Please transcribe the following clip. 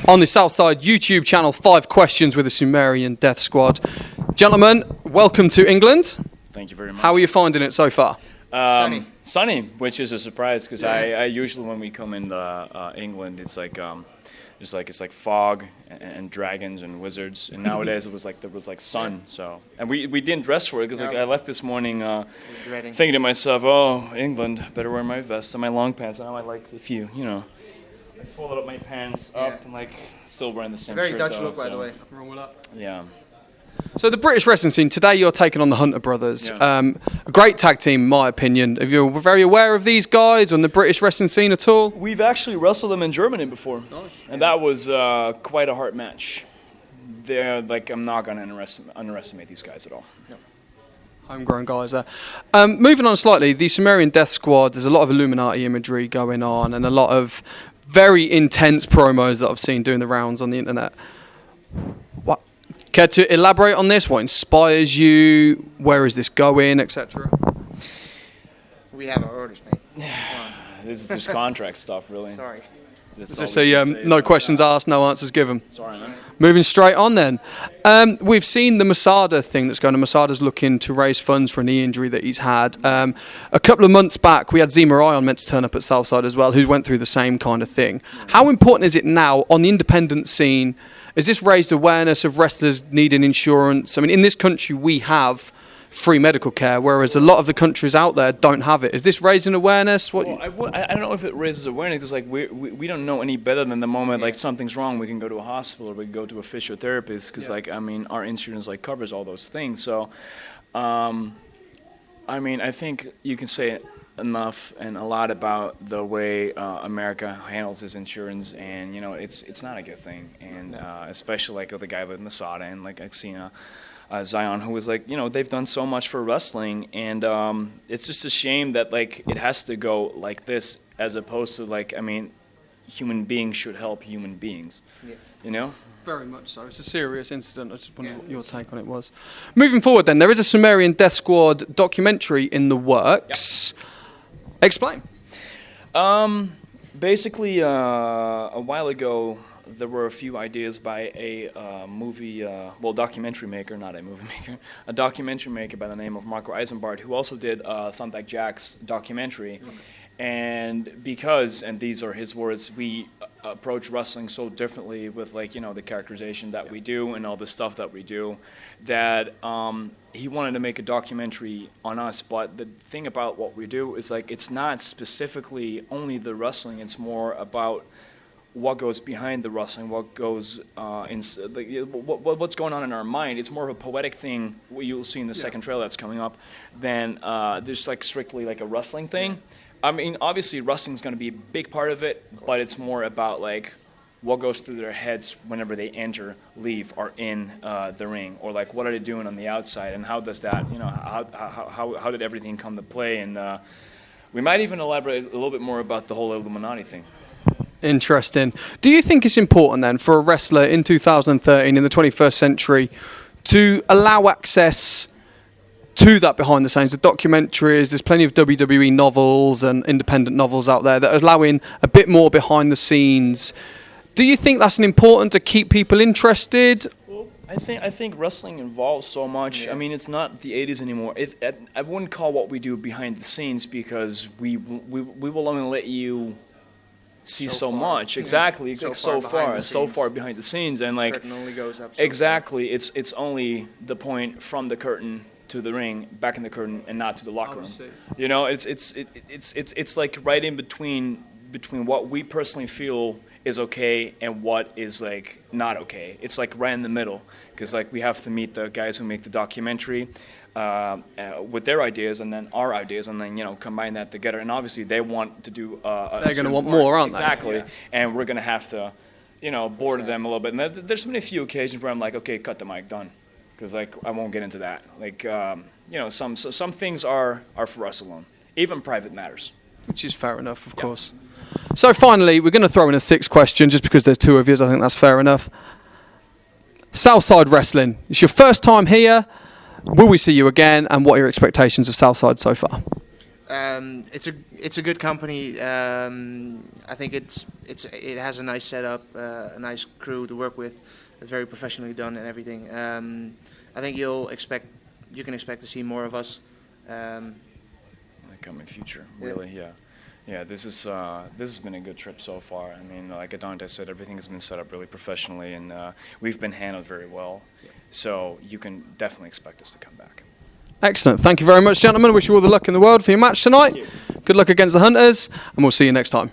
on the Southside YouTube channel, 5 questions with the Sumerian Death Squad. Gentlemen, welcome to England. Thank you very much. How are you finding it so far? Sunny, which is a surprise because I usually when we come in England, it's like fog and dragons and wizards, and nowadays there was sun. So and we didn't dress for it because I left this morning thinking to myself, oh, England, better wear my vest and my long pants. And I'm like, if you I folded up my pants up and still wearing the same very shirt. Dutch look, by the way. Yeah. So the British wrestling scene, today you're taking on the Hunter Brothers. Yeah. A great tag team, in my opinion. Are you very aware of these guys on the British wrestling scene at all? We've actually wrestled them in Germany before. Nice. And that was quite a hard match. They're I'm not going to underestimate these guys at all. No. Homegrown guys there. Moving on slightly, the Sumerian Death Squad, there's a lot of Illuminati imagery going on and a lot of very intense promos that I've seen doing the rounds on the internet. What? Care to elaborate on this? What inspires you? Where is this going, etc.? We have our orders, mate. This is just contract stuff, really. Sorry. Just no questions asked, no answers given. Sorry, man. Moving straight on then. We've seen the Masada thing that's going on. Masada's looking to raise funds for a knee injury that he's had. A couple of months back, we had Zima Ion meant to turn up at Southside as well, who went through the same kind of thing. How important is it now on the independent scene? Has this raised awareness of wrestlers needing insurance? I mean, in this country, we have free medical care, whereas a lot of the countries out there don't have it. Is this raising awareness? Well, I don't know if it raises awareness because we don't know any better than the moment something's wrong, we can go to a hospital or we can go to a physiotherapist because our insurance covers all those things. So, I think you can say enough and a lot about the way America handles its insurance, and it's not a good thing, and especially with a guy like Masada and I've seen Zion, who was they've done so much for wrestling, and it's just a shame that it has to go like this as opposed to human beings should help human beings. Very much so. It's a serious incident. I just wonder what your take on it was. Moving forward then, there is a Sumerian Death Squad documentary in the works. Yep. Explain. Basically, a while ago, there were a few ideas by a documentary maker, not a movie maker, a documentary maker by the name of Marco Eisenbart, who also did Thumbtack Jack's documentary. And because, and these are his words, we approach wrestling so differently with the characterization that we do and all the stuff that we do, that he wanted to make a documentary on us. But the thing about what we do is it's not specifically only the wrestling, it's more about what goes behind the wrestling, what goes what's going on in our mind. It's more of a poetic thing, what you'll see in the second trailer that's coming up, than there's strictly a wrestling thing. I mean, obviously wrestling's going to be a big part of it, but it's more about what goes through their heads whenever they enter, leave, or in the ring, or what are they doing on the outside, and how does that, how did everything come to play, and we might even elaborate a little bit more about the whole Illuminati thing. Interesting. Do you think it's important then for a wrestler in 2013, in the 21st century, to allow access to that behind the scenes, the documentaries? There's plenty of WWE novels and independent novels out there that are allowing a bit more behind the scenes. Do you think that's important to keep people interested? Well, I think wrestling involves so much. Yeah. I mean, it's not the 80s anymore. I wouldn't call what we do behind the scenes because we will only let you see so much. Exactly. Yeah. So far behind the scenes, and curtain only goes up so exactly far. It's only the point from the curtain to the ring, back in the curtain, and not to the locker room. It's right in between what we personally feel is okay and what is not okay. It's right in the middle, because we have to meet the guys who make the documentary with their ideas and then our ideas, and then combine that together. And obviously they want to do they're going to want more, aren't they? Exactly. Yeah. And we're going to have to border them a little bit. And there's been a few occasions where I'm okay, cut the mic, done, because I won't get into that. Some things are for us alone, even private matters. Which is fair enough, of course. So finally, we're going to throw in a 6th question, just because there's 2 of you. I think that's fair enough. Southside Wrestling. It's your first time here. Will we see you again? And what are your expectations of Southside so far? It's a good company. I think it has a nice setup, a nice crew to work with, very professionally done and everything. I think you can expect to see more of us. In the coming future, really, yeah. This has been a good trip so far. I mean, like Dante said, everything has been set up really professionally, and we've been handled very well. So you can definitely expect us to come back. Excellent. Thank you very much, gentlemen. Wish you all the luck in the world for your match tonight. Good luck against the Hunters, and we'll see you next time.